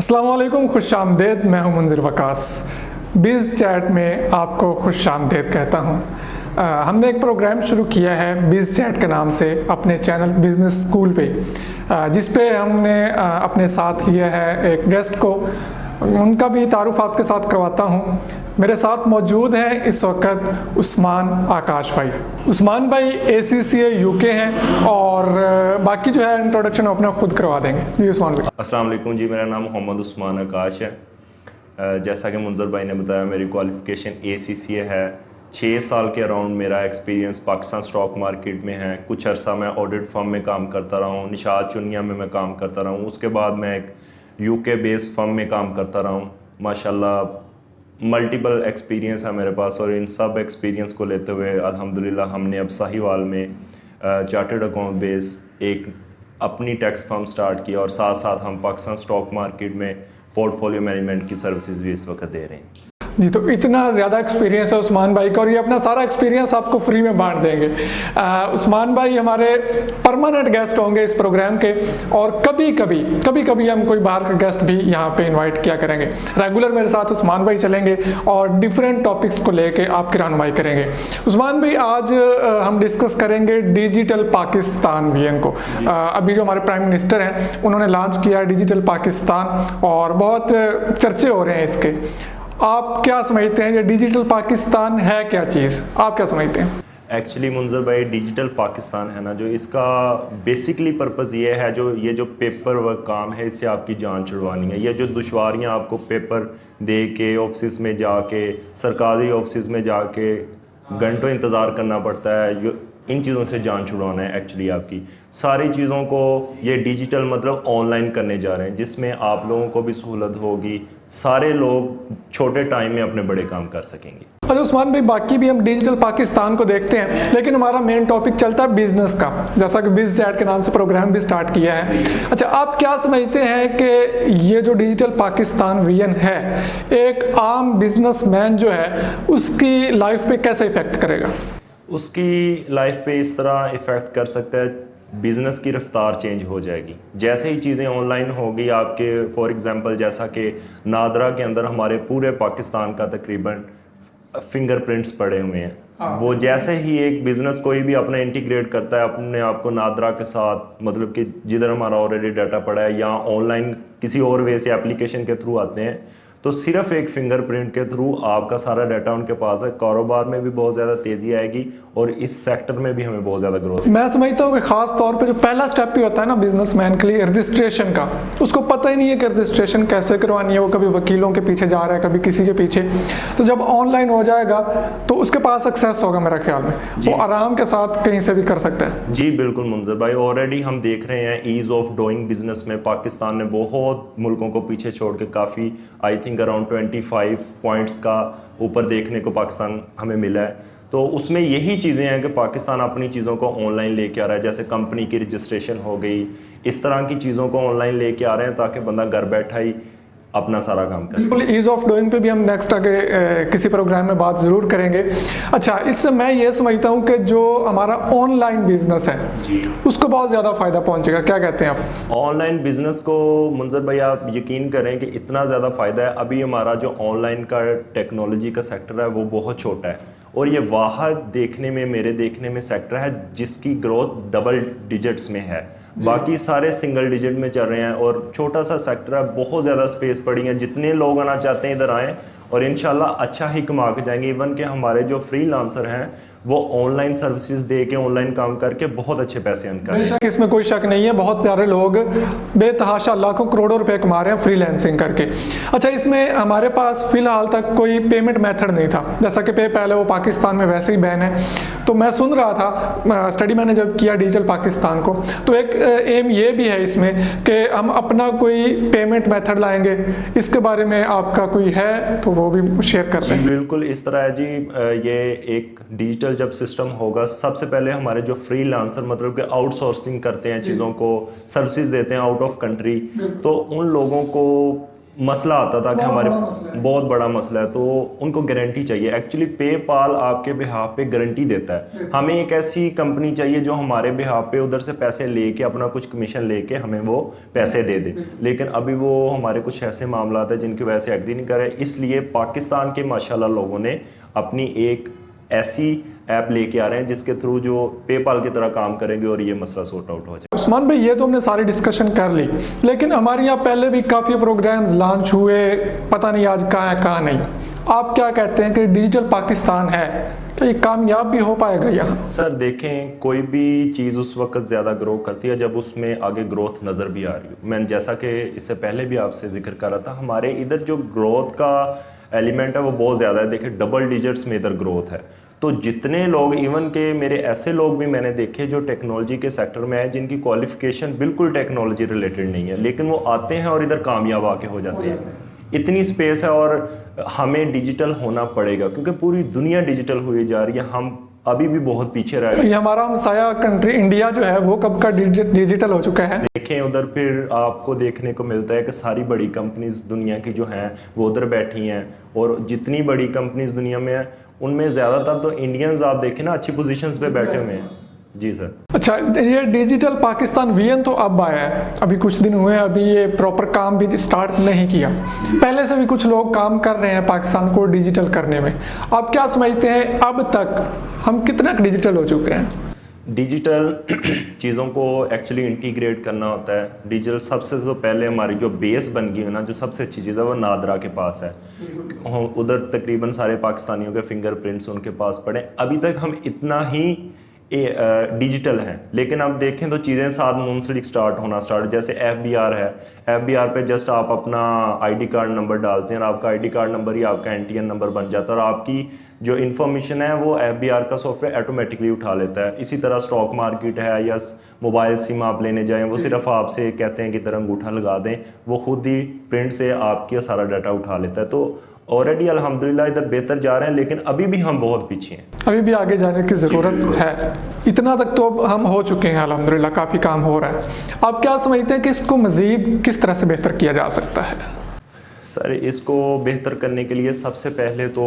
अस्सलाम वालेकुम, खुश आमदेद। मैं हूं मुंजिर वकास। बिज़ चैट में आपको खुश आमदेद कहता हूं। हमने एक प्रोग्राम शुरू किया है बिज़ चैट के नाम से अपने चैनल बिज़नेस स्कूल पे, जिस पे हमने अपने साथ लिया है एक गेस्ट को। उनका भी तारुफ आपके साथ करवाता हूं। मेरे साथ मौजूद हैं इस वक्त उस्मान आकाश भाई। उस्मान भाई ACCA UK हैं और बाकी जो है इंट्रोडक्शन अपना खुद करवा देंगे। जी उस्मान भाई। अस्सलाम वालेकुम जी, मेरा नाम मोहम्मद उस्मान आकाश है। जैसा कि मुंजर भाई ने बताया, मेरी क्वालिफ़िकेशन ACCA है। 6 साल के अराउंड मेरा एक्सपीरियंस पाकिस्तान स्टॉक मार्केट में है। कुछ अर्सा मैं ऑडिट फर्म में काम करता रहा हूँ, निशात चुनिया में मैं काम करता रहा हूँ। उसके बाद मैं एक UK बेस्ड फर्म में काम करता रहा हूँ। माशाल्लाह मल्टीपल एक्सपीरियंस है मेरे पास, और इन सब एक्सपीरियंस को लेते हुए अल्हम्दुलिल्लाह हमने अब साहिवाल में चार्टर्ड अकाउंट बेस एक अपनी टैक्स फर्म स्टार्ट किया, और साथ साथ हम पाकिस्तान स्टॉक मार्केट में पोर्टफोलियो मैनेजमेंट की सर्विसेज भी इस वक्त दे रहे हैं। जी, तो इतना ज़्यादा एक्सपीरियंस है उस्मान भाई का, और ये अपना सारा एक्सपीरियंस आपको फ्री में बांट देंगे। उस्मान भाई हमारे परमानेंट गेस्ट होंगे इस प्रोग्राम के, और कभी कभी हम कोई बाहर का गेस्ट भी यहाँ पे इनवाइट किया करेंगे। रेगुलर मेरे साथ उस्मान भाई चलेंगे और डिफरेंट टॉपिक्स को लेके आपकी रहनुमाई करेंगे। उस्मान भाई, आज हम डिस्कस करेंगे डिजिटल पाकिस्तान विजन को। अभी जो हमारे प्राइम मिनिस्टर हैं उन्होंने लॉन्च किया है डिजिटल पाकिस्तान, और बहुत चर्चे हो रहे हैं इसके। आप क्या समझते हैं, ये डिजिटल पाकिस्तान है क्या चीज़, आप क्या समझते हैं? एक्चुअली मुंजर भाई, डिजिटल पाकिस्तान है ना, जो इसका बेसिकली पर्पज़ ये है, ये जो पेपर वर्क काम है, इससे आपकी जान छुड़वानी है। ये जो दुश्वारियाँ आपको पेपर दे के ऑफिस में जाके, सरकारी ऑफिस में जाके घंटों इंतज़ार करना पड़ता है, इन चीज़ों से जान छुड़वाना है एक्चुअली आपकी। सारी चीज़ों को ये डिजिटल मतलब ऑनलाइन करने जा रहे हैं, जिसमें आप लोगों को भी सहूलत होगी। सारे लोग छोटे टाइम में अपने बड़े काम कर सकेंगे। अच्छा उस्मान भाई, बाकी भी हम डिजिटल पाकिस्तान को देखते हैं, लेकिन हमारा मेन टॉपिक चलता है बिजनेस का, जैसा कि बिज़ चैट के नाम से प्रोग्राम भी स्टार्ट किया है। अच्छा, आप क्या समझते हैं कि ये जो डिजिटल पाकिस्तान विजन है, एक आम बिजनेसमैन जो है उसकी लाइफ पे कैसे इफेक्ट करेगा? उसकी लाइफ पे इस तरह इफ़ेक्ट कर सकता है, बिज़नेस की रफ्तार चेंज हो जाएगी। जैसे ही चीज़ें ऑनलाइन होगी आपके, फॉर एग्ज़ाम्पल जैसा कि नादरा के अंदर हमारे पूरे पाकिस्तान का तकरीबन फिंगरप्रिंट्स पड़े हुए हैं। वो जैसे ही एक बिज़नेस कोई भी अपना इंटीग्रेट करता है अपने आप को नादरा के साथ, मतलब कि जिधर हमारा ऑलरेडी डाटा पड़ा है, या ऑनलाइन किसी और वे से एप्लीकेशन के थ्रू आते हैं, तो सिर्फ एक फिंगरप्रिंट के थ्रू आपका सारा डाटा उनके पास है। कारोबार में भी बहुत ज़्यादा तेज़ी आएगी, और इस सेक्टर में भी हमें बहुत ज़्यादा ग्रोथ। मैं समझता हूँ कि खास तौर पे जो पहला स्टेप भी होता है ना बिजनेसमैन के लिए, रजिस्ट्रेशन का, उसको पता ही नहीं है कि रजिस्ट्रेशन कैसे करवानी है। वो कभी वकीलों के पीछे जा रहा है, कभी किसी के पीछे। तो जब ऑनलाइन हो जाएगा तो उसके पास एक्सेस होगा मेरे ख्याल में, वो आराम के साथ कहीं से भी कर सकता है। जी बिल्कुल मुंजर भाई, ऑलरेडी हम देख रहे हैं ईज़ ऑफ डूइंग बिजनेस में पाकिस्तान ने बहुत मुल्कों को पीछे छोड़ के काफ़ी, आई थिंक अराउंड 25 पॉइंट्स का ऊपर देखने को पाकिस्तान हमें मिला है। तो उसमें यही चीज़ें हैं कि पाकिस्तान अपनी चीज़ों को ऑनलाइन लेके आ रहा है, जैसे कंपनी की रजिस्ट्रेशन हो गई, इस तरह की चीज़ों को ऑनलाइन लेके आ रहे हैं, ताकि बंदा घर बैठा ही अपना सारा काम कर बिल्कुल। ईज़ ऑफ डूइंग पे भी हम नेक्स्ट आगे किसी प्रोग्राम में बात ज़रूर करेंगे। अच्छा, इससे मैं ये समझता हूँ कि जो हमारा ऑनलाइन बिजनेस है उसको बहुत ज़्यादा फ़ायदा पहुँचेगा, क्या कहते हैं आप? ऑनलाइन बिजनेस को मुंजर भाई आप यकीन करें कि इतना ज़्यादा फ़ायदा है। अभी हमारा जो ऑनलाइन का टेक्नोलॉजी का सेक्टर है वो बहुत छोटा है, और ये वाहद मेरे देखने में सेक्टर है जिसकी ग्रोथ डबल डिजिट्स में है। बाकी सारे सिंगल डिजिट में चल रहे हैं, और छोटा सा सेक्टर है, बहुत ज़्यादा स्पेस पड़ी है। जितने लोग आना चाहते हैं इधर आएँ, और इंशाल्लाह अच्छा ही कमा के जाएंगे। इवन के हमारे जो फ्रीलांसर हैं वो ऑनलाइन सर्विसेज दे के, ऑनलाइन काम करके बहुत अच्छे पैसे अर्न कर रहे हैं। इसमें कोई शक नहीं है, बहुत सारे लोग बेतहाशा लाखों करोड़ों रुपए कमा रहे हैं फ्रीलांसिंग करके। अच्छा, इसमें हमारे पास फिलहाल तक कोई पेमेंट मेथड नहीं था, जैसा कि पहले वो पाकिस्तान में वैसे ही बैन है। तो मैं सुन रहा था, स्टडी मैंने जब किया डिजिटल पाकिस्तान को, तो एक एम ये भी है इसमें कि हम अपना कोई पेमेंट मेथड लाएंगे। इसके बारे में आपका कोई है तो वो भी शेयर करते हैं। बिल्कुल इस तरह है जी। ये एक डिजिटल जब सिस्टम होगा, सबसे पहले हमारे जो फ्रीलांसर मतलब कि आउटसोर्सिंग करते हैं चीज़ों को, सर्विसेज देते हैं आउट ऑफ कंट्री, तो उन लोगों को मसला आता था कि हमारे बहुत बड़ा मसला है, तो उनको गारंटी चाहिए। एक्चुअली पेपाल आपके बिहाफ पे गारंटी देता है। हमें एक ऐसी कंपनी चाहिए जो हमारे बिहाफ पे उधर से पैसे लेके अपना कुछ कमीशन लेके हमें वो पैसे दे दे, लेकिन अभी वो हमारे कुछ ऐसे मामला है जिनकी वजह से एग्री नहीं कर रहे। इसलिए पाकिस्तान के माशाल्लाह लोगों ने अपनी एक ऐसी ऐप लेके आ रहे हैं जिसके थ्रू जो पेपाल की तरह काम करेंगे और ये मसला सॉर्ट आउट हो जाए। उस्मान भाई, ये तो हमने सारी डिस्कशन कर ली, लेकिन हमारे यहाँ पहले भी काफ़ी प्रोग्राम्स लॉन्च हुए, पता नहीं आज कहाँ है कहाँ नहीं। आप क्या कहते हैं कि डिजिटल पाकिस्तान है, तो ये कामयाब भी हो पाएगा यहाँ? सर देखें, कोई भी चीज़ उस वक्त ज़्यादा ग्रो करती है जब उसमें आगे ग्रोथ नज़र भी आ रही है। मैं जैसा कि इससे पहले भी आपसे जिक्र कर रहा था, हमारे इधर जो ग्रोथ का एलिमेंट है वो बहुत ज़्यादा है। देखिए डबल डिजिट्स में इधर ग्रोथ है। तो जितने लोग, इवन के मेरे ऐसे लोग भी मैंने देखे जो टेक्नोलॉजी के सेक्टर में है, जिनकी क्वालिफिकेशन बिल्कुल टेक्नोलॉजी रिलेटेड नहीं है, लेकिन वो आते हैं और इधर कामयाब आके हो जाते हैं। इतनी स्पेस है और हमें डिजिटल होना पड़ेगा क्योंकि पूरी दुनिया डिजिटल हुई जा रही है। हम अभी भी बहुत पीछे रह गए। ये हमारा हमसाया कंट्री इंडिया जो है वो कब का डिजिटल हो चुका है। देखें उधर फिर आपको देखने को मिलता है कि सारी बड़ी कंपनीज दुनिया की जो हैं वो उधर बैठी हैं, और जितनी बड़ी कंपनीज दुनिया में है उनमें ज़्यादातर तो इंडियंस आप देखें ना अच्छी पोजीशंस पे बैठे हुए हैं। जी सर। अच्छा, ये डिजिटल पाकिस्तान वीएन तो अब आया है, अभी कुछ दिन हुए, अभी ये प्रॉपर काम भी स्टार्ट नहीं किया। पहले से भी कुछ लोग काम कर रहे हैं पाकिस्तान को डिजिटल करने में। आप क्या समझते हैं अब तक हम कितना डिजिटल हो चुके हैं? डिजिटल चीज़ों को एक्चुअली इंटीग्रेट करना होता है। डिजिटल सबसे तो पहले हमारी जो बेस बन गई है ना, जो सबसे अच्छी चीज़ है वो नादरा के पास है। उधर तकरीबन सारे पाकिस्तानियों के फिंगरप्रिंट्स उनके पास पड़े। अभी तक हम इतना ही डिजिटल हैं, लेकिन अब देखें तो चीज़ें साथ मुंसलिक स्टार्ट जैसे FBR है। FBR पे जस्ट आप अपना ID कार्ड नंबर डालते हैं और आपका ID कार्ड नंबर ही आपका NTN नंबर बन जाता है, और आपकी जो इन्फॉर्मेशन है वो FBR का सॉफ्टवेयर ऑटोमेटिकली उठा लेता है। इसी तरह स्टॉक मार्केट है या मोबाइल सिम आप लेने जाएं, वो सिर्फ आपसे कहते हैं कि तरह अंगूठा लगा दें, वो खुद ही प्रिंट से आपकी सारा डाटा उठा लेता है। तो ऑलरेडी अल्हम्दुलिल्लाह इधर बेहतर जा रहे हैं, लेकिन अभी भी हम बहुत पीछे हैं, अभी भी आगे जाने की ज़रूरत है। इतना तक तो अब हम हो चुके हैं अल्हम्दुलिल्लाह, काफ़ी काम हो रहा है। आप क्या समझते हैं कि इसको मज़ीद किस तरह से बेहतर किया जा सकता है? सर इसको बेहतर करने के लिए सबसे पहले तो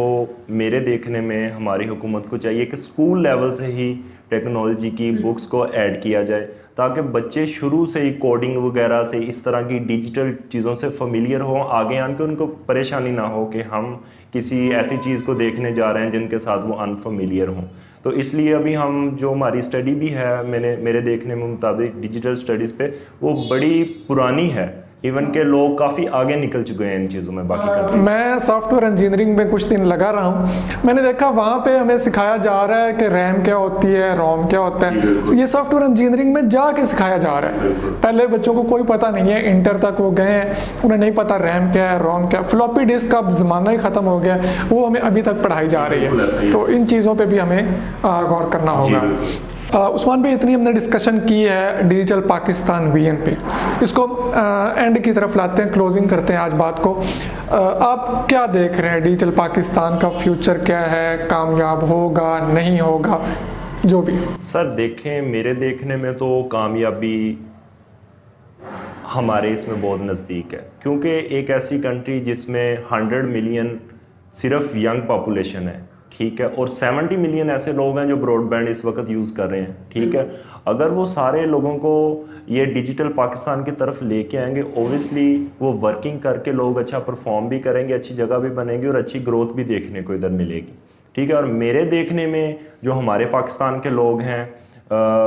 मेरे देखने में हमारी हुकूमत को चाहिए कि स्कूल लेवल से ही टेक्नोलॉजी की बुक्स को ऐड किया जाए, ताकि बच्चे शुरू से ही कोडिंग वगैरह से इस तरह की डिजिटल चीज़ों से फेमिलियर हों, आगे आके उनको परेशानी ना हो कि हम किसी ऐसी चीज़ को देखने जा रहे हैं जिनके साथ वो अनफेमिलियर हों। तो इसलिए अभी हम जो हमारी स्टडी भी है, मेरे देखने में मुताबिक डिजिटल स्टडीज़ पे वो बड़ी पुरानी है। इवन के लोग काफ़ी आगे निकल चुके हैं इन चीज़ों में। बाकी मैं सॉफ्टवेयर इंजीनियरिंग में कुछ दिन लगा रहा हूँ, मैंने देखा वहाँ पे हमें सिखाया जा रहा है कि रैम क्या होती है, रोम क्या होता है। ये सॉफ्टवेयर इंजीनियरिंग में जाके सिखाया जा रहा है। पहले बच्चों को कोई पता नहीं है, इंटर तक वो गए हैं, उन्हें नहीं पता रैम क्या है, रोम क्या। फ्लॉपी डिस्क का ज़माना ही ख़त्म हो गया, वो हमें अभी तक पढ़ाई जा रही है। तो इन चीज़ों पर भी हमें गौर करना होगा। उस्मान भाई, इतनी हमने डिस्कशन की है डिजिटल पाकिस्तान वीएन पे, इसको एंड की तरफ लाते हैं, क्लोजिंग करते हैं आज बात को। आप क्या देख रहे हैं, डिजिटल पाकिस्तान का फ्यूचर क्या है, कामयाब होगा नहीं होगा, जो भी? सर देखें, मेरे देखने में तो कामयाबी हमारे इसमें बहुत नज़दीक है, क्योंकि एक ऐसी कंट्री जिसमें 100 मिलियन सिर्फ यंग पॉपुलेशन है, ठीक है, और 70 मिलियन ऐसे लोग हैं जो ब्रॉडबैंड इस वक्त यूज़ कर रहे हैं, ठीक है। अगर वो सारे लोगों को ये डिजिटल पाकिस्तान की तरफ लेके आएंगे, ओबियसली वो वर्किंग करके लोग अच्छा परफॉर्म भी करेंगे, अच्छी जगह भी बनेंगे और अच्छी ग्रोथ भी देखने को इधर मिलेगी, ठीक है। और मेरे देखने में जो हमारे पाकिस्तान के लोग हैं,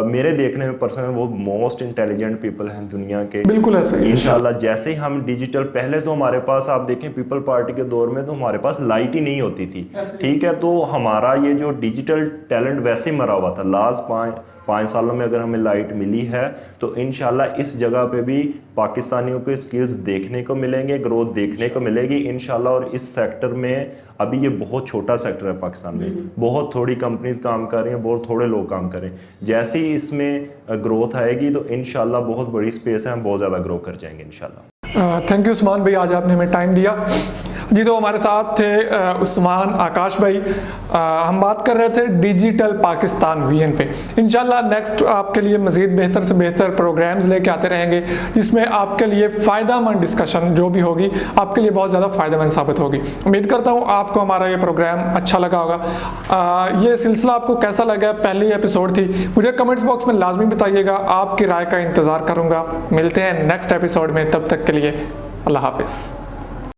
मेरे देखने में पर्सनल वो मोस्ट इंटेलिजेंट पीपल हैं दुनिया के। बिल्कुल ऐसे ही इंशाल्लाह। जैसे ही हम डिजिटल, पहले तो हमारे पास आप देखें पीपल पार्टी के दौर में तो हमारे पास लाइट ही नहीं होती थी, ठीक है। तो हमारा ये जो डिजिटल टैलेंट वैसे ही मरा हुआ था। लास्ट 5 सालों में अगर हमें लाइट मिली है तो इंशाल्लाह इस जगह पे भी पाकिस्तानियों के स्किल्स देखने को मिलेंगे, ग्रोथ देखने को मिलेगी इंशाल्लाह। और इस सेक्टर में अभी ये बहुत छोटा सेक्टर है पाकिस्तान में, बहुत थोड़ी कंपनीज काम कर रही हैं, बहुत थोड़े लोग काम कर रहे हैं। जैसे ही इसमें ग्रोथ आएगी तो इंशाल्लाह बहुत बड़ी स्पेस है, हम बहुत ज़्यादा ग्रो कर जाएंगे इंशाल्लाह। थैंक यू उस्मान भाई, आज आपने हमें टाइम दिया। जी, तो हमारे साथ थे उस्मान आकाश भाई। हम बात कर रहे थे डिजिटल पाकिस्तान वीएन पे। इंशाल्लाह नेक्स्ट आपके लिए मज़ीद बेहतर से बेहतर प्रोग्राम्स लेके आते रहेंगे, जिसमें आपके लिए फ़ायदेमंद डिस्कशन जो भी होगी आपके लिए बहुत ज़्यादा फ़ायदेमंद साबित होगी। उम्मीद करता हूँ आपको हमारा ये प्रोग्राम अच्छा लगा होगा। ये सिलसिला आपको कैसा लगा, पहली एपिसोड थी, मुझे कमेंट्स बॉक्स में लाजमी बताइएगा। आपकी राय का इंतज़ार करूँगा। मिलते हैं नेक्स्ट एपिसोड में, तब तक के लिए अल्लाह हाफिज़।